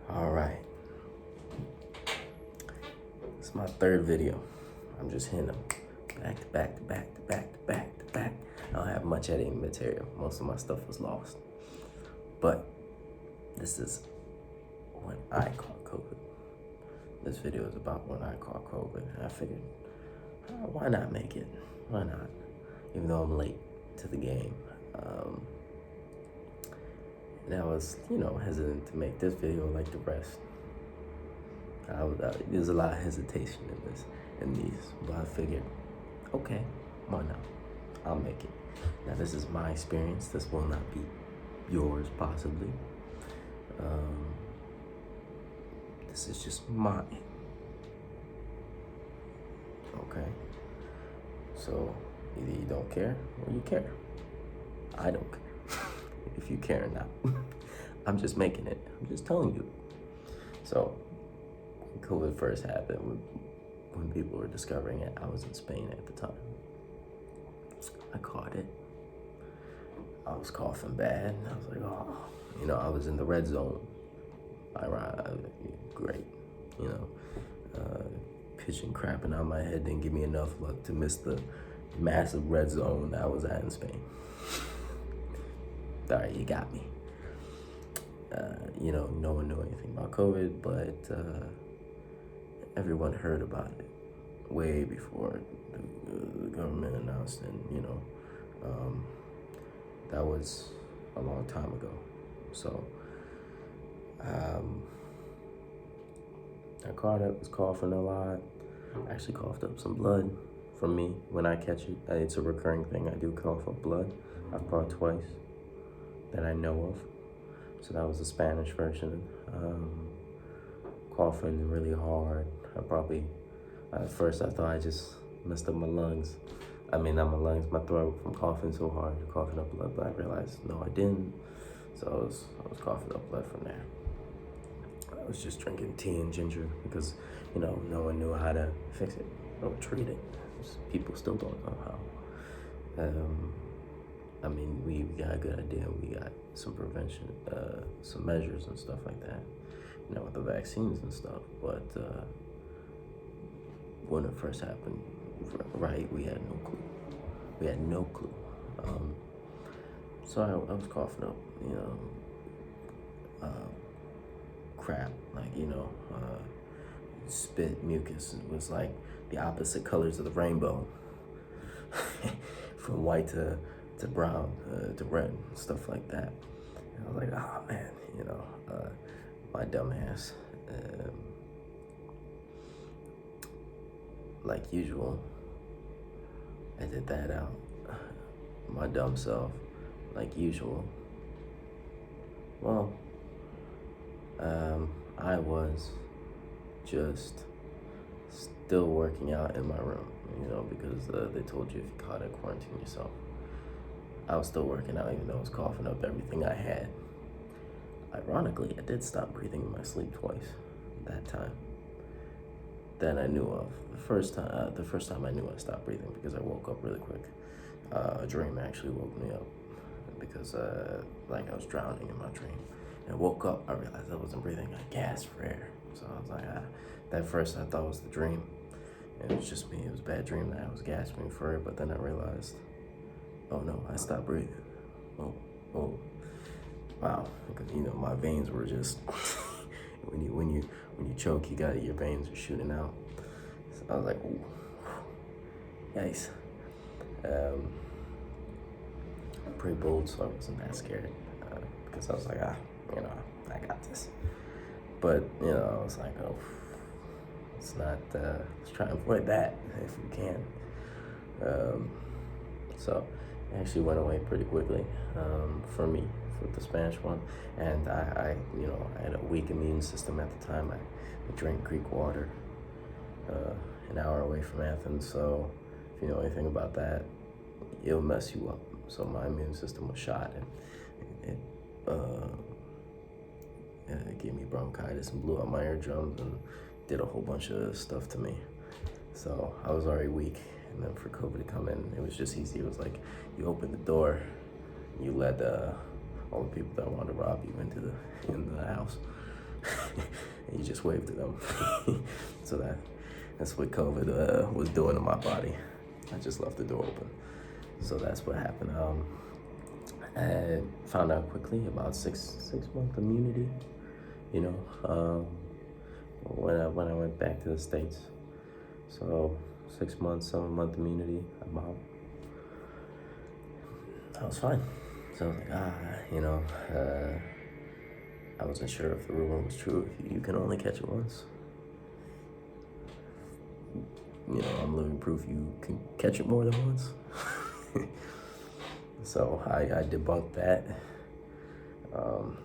All right, it's my third video. I'm just hitting them back to back to back to back to back to back. I don't have much editing material. Most of my stuff was lost. But this is when I caught COVID. This video is about when I caught COVID. I figured, why not make it? Why not? Even though I'm late to the game. And I was, hesitant to make this video like the rest. There's a lot of hesitation in these, but I figured, okay, why not? I'll make it. Now this is my experience. This will not be yours, possibly. This is just mine. Okay. So either you don't care or you care. I don't care if you care or not. I'm just making it. I'm just telling you. So when COVID first happened, when people were discovering it, I was in Spain at the time. I caught it. I was coughing bad. I was like, oh, I was in the red zone. Great, pitching crapping out my head didn't give me enough luck to miss the massive red zone that I was at in Spain. All right, you got me. No one knew anything about COVID, but everyone heard about it way before the government announced it. That was a long time ago. So I caught it, was coughing a lot. I actually coughed up some blood from me when I catch it. It's a recurring thing. I do cough up blood. I've caught twice that I know of. So that was the Spanish version. Coughing really hard. At first I thought I just messed up my lungs. Not my lungs, my throat from coughing so hard, coughing up blood, but I realized, no, I didn't. So I was coughing up blood from there. I was just drinking tea and ginger because, no one knew how to fix it or treat it. People still don't know how. We got a good idea. We got some prevention, some measures and stuff like that, with the vaccines and stuff. But when it first happened, right, we had no clue. We had no clue. So I was coughing up, crap, spit, mucus. It was like the opposite colors of the rainbow, from white to brown to red, stuff like that. And I was like, oh man, my dumb ass. Like usual, I did that out. My dumb self, like usual. Well, I was just still working out in my room, because they told you if you caught it, quarantine yourself. I was still working out even though I was coughing up everything I had. Ironically, I did stop breathing in my sleep twice that time that I knew of. The first time I knew I stopped breathing because I woke up really quick. A dream actually woke me up because I was drowning in my dream. And I woke up, I realized I wasn't breathing. I gasped for air. So I was like, that first I thought was the dream. And it was just me. It was a bad dream that I was gasping for air. But then I realized, oh no, I stopped breathing. Oh, wow. Because my veins were just when you choke, your veins are shooting out. So I was like, ooh, yikes. I'm pretty bold, so I wasn't that scared because I was like, I got this. But I was like, oh, let's try and avoid that if we can. So it actually went away pretty quickly for me, for the Spanish one. And I had a weak immune system at the time. I drank Greek water an hour away from Athens. So if you know anything about that, it'll mess you up. So my immune system was shot, and it gave me bronchitis and blew out my eardrums and did a whole bunch of stuff to me. So I was already weak, and then for COVID to come in, it was just easy. It was like you open the door, you let all the people that wanted to rob you into the house. and you just wave to them. So that's what COVID was doing to my body. I just left the door open. So that's what happened. I found out quickly about 6 month immunity. You know, when I went back to the States. So 6 months, 7 month immunity. I was fine. So I was like, I wasn't sure if the rumor was true. If you can only catch it once. I'm living proof you can catch it more than once. So I debunked that.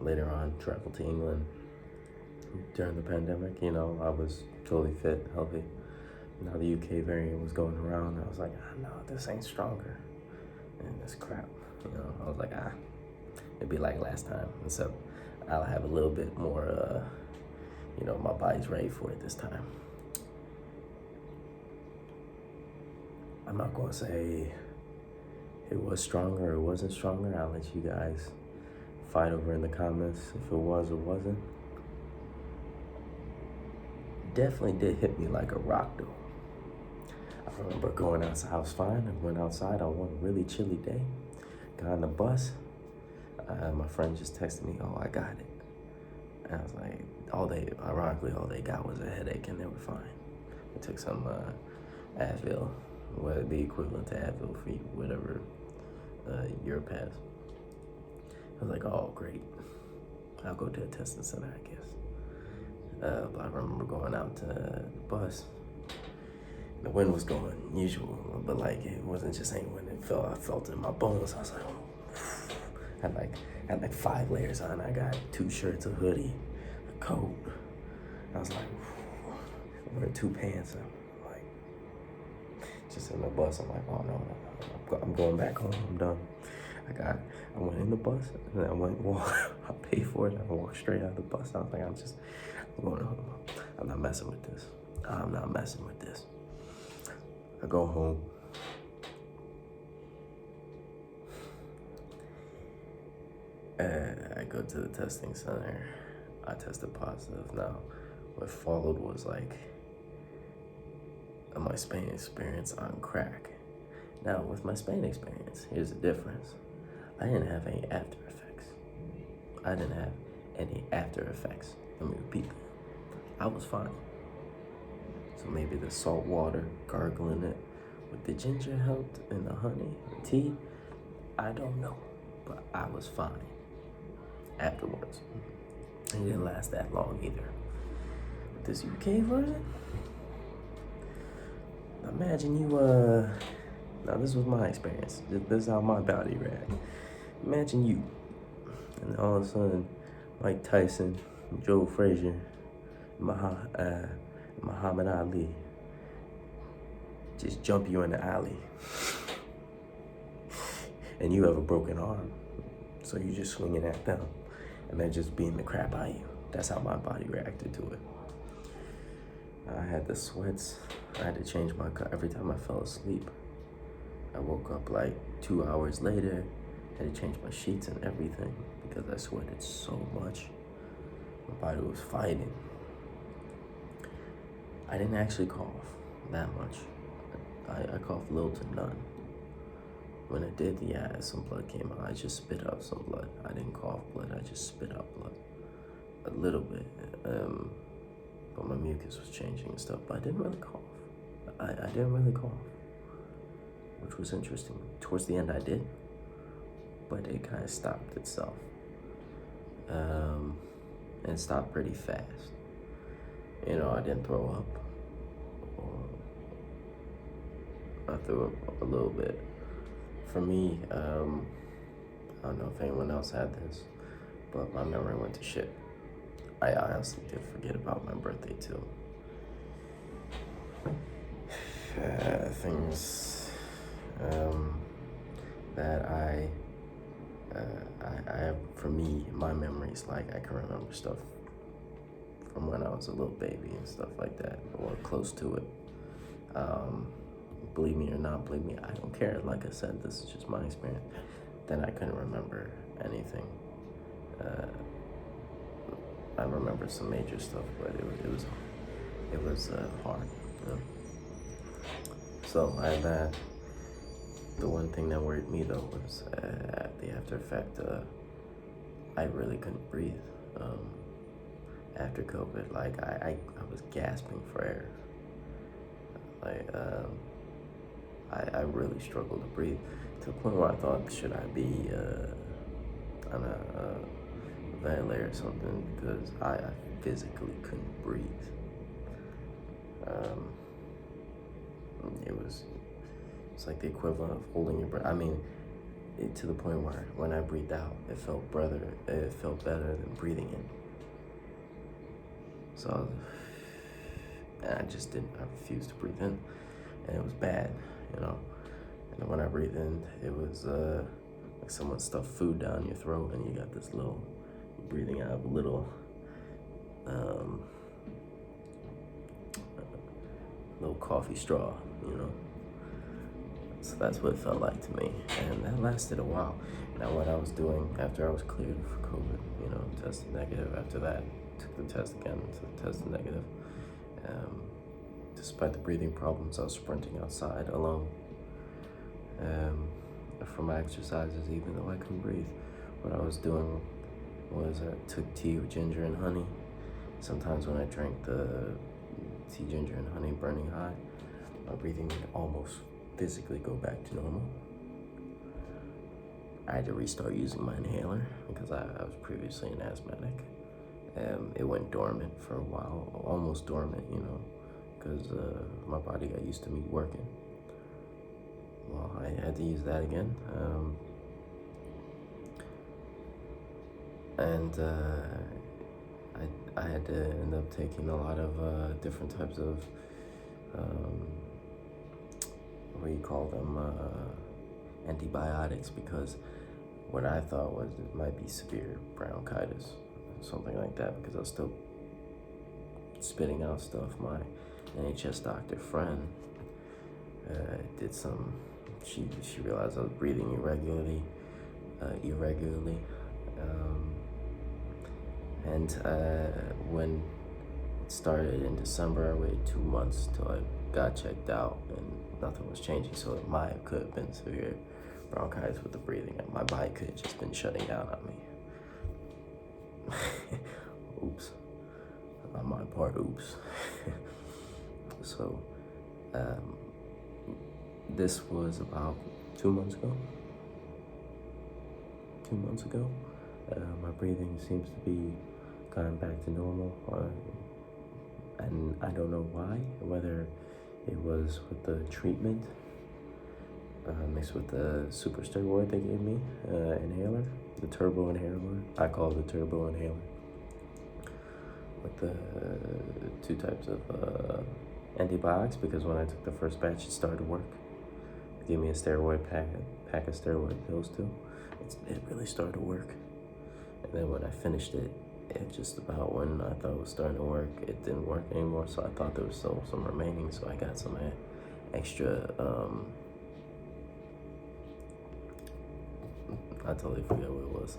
Later on, traveled to England during the pandemic. I was totally fit, healthy. Now the UK variant was going around. I was like, no, this ain't stronger. And this crap. I was like, it'd be like last time. Except I'll have a little bit more, my body's ready for it this time. I'm not going to say it was stronger or it wasn't stronger. I'll let you guys fight over in the comments if it was or wasn't. Definitely did hit me like a rock though. I remember going outside, I was fine. I went outside on one really chilly day. Got on the bus. My friend just texted me, "Oh, I got it." And I was like, all they got was a headache and they were fine. I took some Advil, what the equivalent to Advil for you, whatever Europe has. I was like, oh, great. I'll go to a testing center, I guess. But I remember going out to the bus. The wind was going usual, but like it wasn't just any wind. I felt it in my bones. I was like, oh. I had like 5 layers on. I got 2 shirts, a hoodie, a coat. I was like, I'm wearing 2 pants. I'm like, just in the bus. I'm like, oh no, I'm going back home. I'm done. I went in the bus and I I paid for it. I walked straight out of the bus. I was like, I'm going home. I'm not messing with this. I'm not messing with this. I go home. I go to the testing center. I tested positive. Now, what followed was like my Spain experience on crack. Now, with my Spain experience, here's the difference. I didn't have any after effects. Let me repeat that. I was fine. So maybe the salt water, gargling it with the ginger helped and the honey, the tea. I don't know, but I was fine afterwards. It didn't last that long either. With this UK version, imagine you, now this was my experience. This is how my body reacted. Imagine you, and all of a sudden, Mike Tyson, Joe Frazier, Muhammad Ali just jump you in the alley. And you have a broken arm. So you're just swinging at them. And they're just beating the crap out of you. That's how my body reacted to it. I had the sweats. I had to change my cut every time I fell asleep. I woke up like 2 hours later. Had to change my sheets and everything because I sweated so much. My body was fighting. I didn't actually cough that much. I coughed little to none. When I did, some blood came out. I just spit out some blood. I didn't cough blood, I just spit out blood. A little bit. But my mucus was changing and stuff, but I didn't really cough. I didn't really cough, which was interesting. Towards the end I did, but it kind of stopped itself. And it stopped pretty fast. I didn't throw up. I threw up a little bit. For me, I don't know if anyone else had this, but my memory went to shit. I honestly did forget about my birthday too. Things that I for me, my memories, like I can remember stuff from when I was a little baby and stuff like that, or close to it. Believe me or not believe me, I don't care. Like I said, this is just my experience. Then I couldn't remember anything. I remember some major stuff, but it was hard. You know? So I had that. The one thing that worried me though was the after effect. I really couldn't breathe after COVID. Like I was gasping for air. Like I really struggled to breathe to the point where I thought, should I be on a ventilator or something, because I physically couldn't breathe. Um, it's like the equivalent of holding your breath. I mean, to the point where when I breathed out, it felt better than breathing in. So and I just didn't. I refused to breathe in, and it was bad, you know. And when I breathed in, it was like someone stuffed food down your throat, and you got this little breathing out of a little coffee straw, you know. So that's what it felt like to me, and that lasted a while. Now, what I was doing after I was cleared for COVID, you know, tested negative. After that, took the test again, tested negative. Despite the breathing problems, I was sprinting outside alone. For my exercises, even though I couldn't breathe, what I was doing was I took tea with ginger and honey. Sometimes when I drank the tea, ginger, and honey burning high, my breathing would almost physically go back to normal. I had to restart using my inhaler because I was previously an asthmatic. It went dormant for a while, almost dormant, you know, because my body got used to me working. Well, I had to use that again. And I had to end up taking a lot of different types of, what do you call them, antibiotics, because what I thought was it might be severe bronchitis, something like that, because I was still spitting out stuff. My NHS doctor friend did some, she realized I was breathing irregularly. And when it started in December, I waited 2 months till I got checked out, and nothing was changing. So it could have been severe bronchitis with the breathing, and my body could have just been shutting down on me. Oops. On my part, oops. So, this was about 2 months ago. 2 months ago. My breathing seems to be going back to normal, and I don't know why, whether it was with the treatment mixed with the super steroid they gave me, inhaler, the turbo inhaler. I call it the turbo inhaler. With the two types of antibiotics, because when I took the first batch, it started to work. They gave me a steroid pack of steroid pills too. It really started to work. And then when I finished it, just about when I thought it was starting to work, it didn't work anymore. So I thought there was still some remaining. So I got some extra. I totally forget what it was.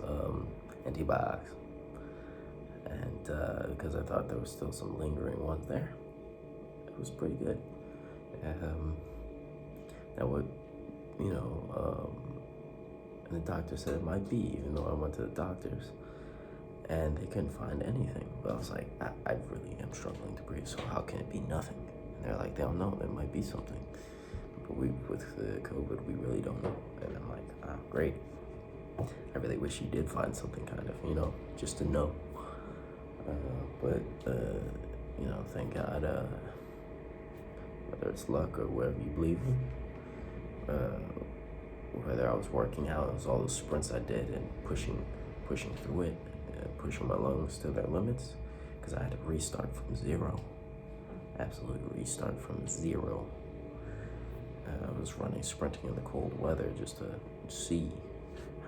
Antibiotics. And because I thought there was still some lingering ones there, it was pretty good. Now what, you know, and the doctor said it might be, even though I went to the doctors and they couldn't find anything. But I was like, I really am struggling to breathe, so how can it be nothing? And they're like, they don't know, there might be something. But with COVID, we really don't know. And I'm like, great. I really wish you did find something, kind of, you know, just to know. But you know, thank God, whether it's luck or whatever you believe in, whether I was working out, it was all the sprints I did and pushing through it, pushing my lungs to their limits, because I had to restart from zero, absolutely restart from zero. I was sprinting in the cold weather just to see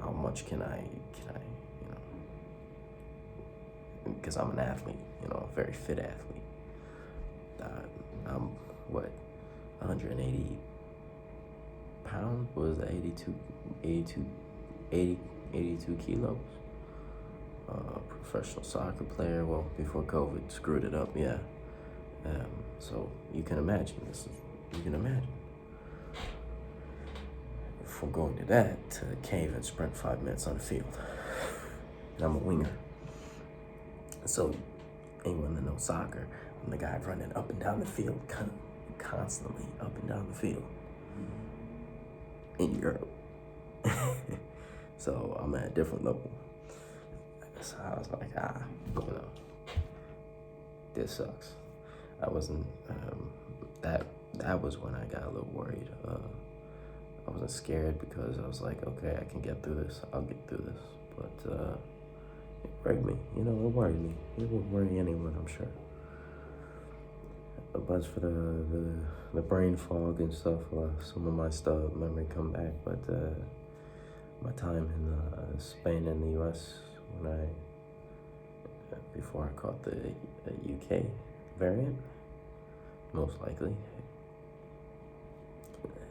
how much can I, you know, because I'm an athlete, you know, a very fit athlete. I'm, 180 pounds? What is that, 82 kilos? a professional soccer player. Well, before COVID screwed it up, yeah. So you can imagine you can imagine. From going to that to cave and sprint 5 minutes on the field. And I'm a winger. So anyone that knows soccer, I'm the guy running up and down the field, constantly up and down the field in Europe. So I'm at a different level. So I was like, this sucks. I wasn't, that was when I got a little worried. I wasn't scared because I was like, okay, I can get through this. I'll get through this. But it worried me. It worried me. It would worry anyone, I'm sure. But for the brain fog and stuff, some of my stuff, memory come back. But my time in Spain and the U.S. Before I caught the UK variant, most likely.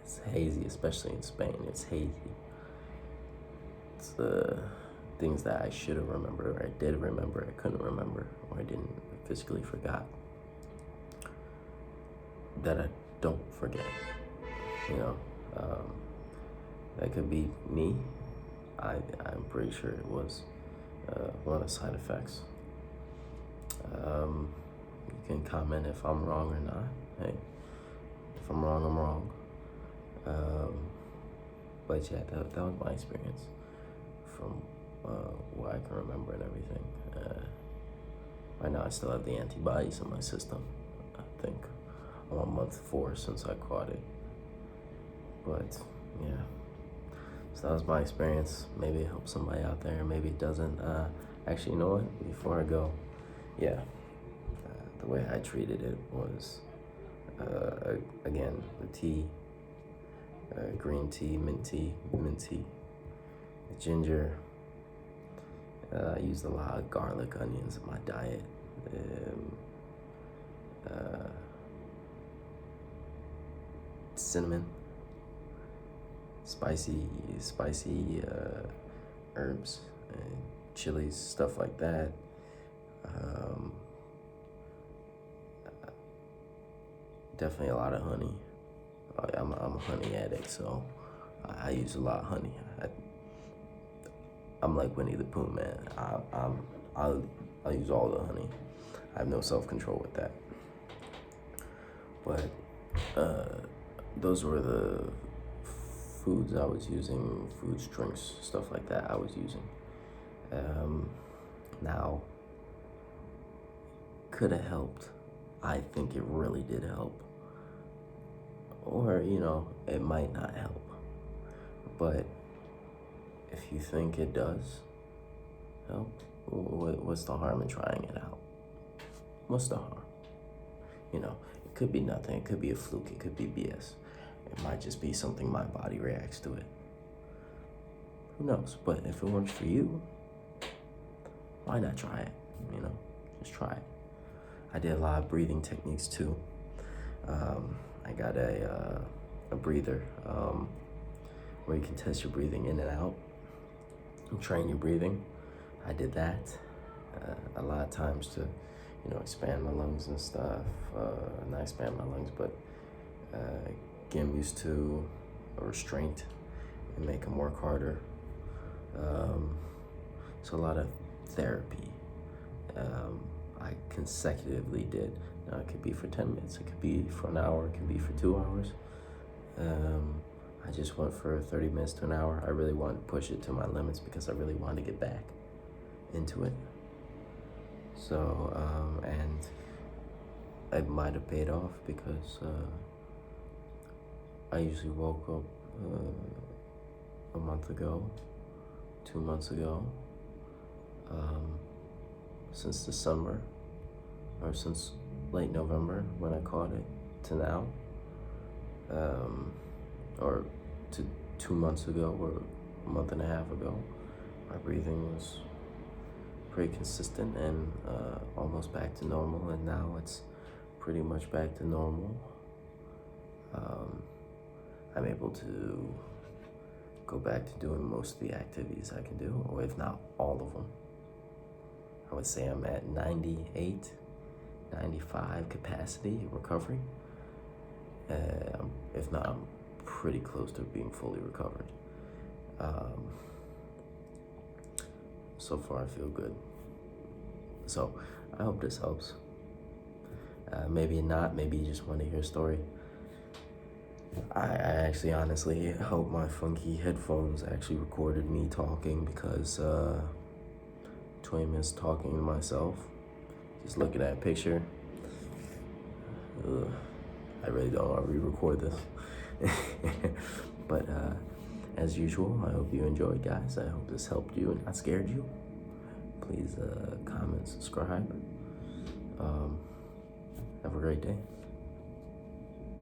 It's hazy, especially in Spain. It's hazy. It's the things that I should have remembered, or I did remember, I couldn't remember, or I didn't physically forgot. That I don't forget. That could be me. I'm pretty sure it was one of the side effects. You can comment if I'm wrong or not. Hey, if I'm wrong, I'm wrong. But yeah, that was my experience from what I can remember and everything. Right now, I still have the antibodies in my system. I think I'm on month 4 since I caught it. But yeah, so that was my experience. Maybe it helps somebody out there, maybe it doesn't. Actually, you know what? Before I go, yeah, the way I treated it was, again, the tea, green tea, mint tea, ginger. I used a lot of garlic, onions in my diet. Cinnamon, spicy herbs and chilies, stuff like that. Definitely a lot of honey. I'm a honey addict, so I use a lot of honey. I'm like Winnie the Pooh, man. I'll use all the honey. I have no self-control with that. But those were the foods I was using, foods, drinks, stuff like that I was using. Now, could have helped. I think it really did help. Or, it might not help. But if you think it does help, what's the harm in trying it out? What's the harm? It could be nothing. It could be a fluke. It could be BS. It might just be something my body reacts to it. Who knows? But if it works for you, why not try it? Just try it. I did a lot of breathing techniques too. I got a breather where you can test your breathing in and out and train your breathing. I did that a lot of times to, expand my lungs and stuff. Not expand my lungs, but get them used to a restraint and make them work harder. So a lot of therapy. I consecutively did. It could be for 10 minutes, it could be for an hour, it could be for 2 hours. I just went for 30 minutes to an hour. I really wanted to push it to my limits because I really wanted to get back into it. So, and it might have paid off because I usually woke up a month ago, 2 months ago, since December, or since late November when I caught it, to now, or to 2 months ago, or a month and a half ago. My breathing was pretty consistent and almost back to normal, and now it's pretty much back to normal. I'm able to go back to doing most of the activities I can do, or if not all of them. I would say I'm at 98, 95 capacity recovery. If not, I'm pretty close to being fully recovered. So far, I feel good. So I hope this helps. Maybe not, maybe you just want to hear a story. I actually honestly hope my funky headphones actually recorded me talking, because 20 minutes talking to myself, just looking at a picture. I really don't want to re-record this. But as usual, I hope you enjoyed, guys. I hope this helped you and not scared you. Please comment, subscribe. Have a great day.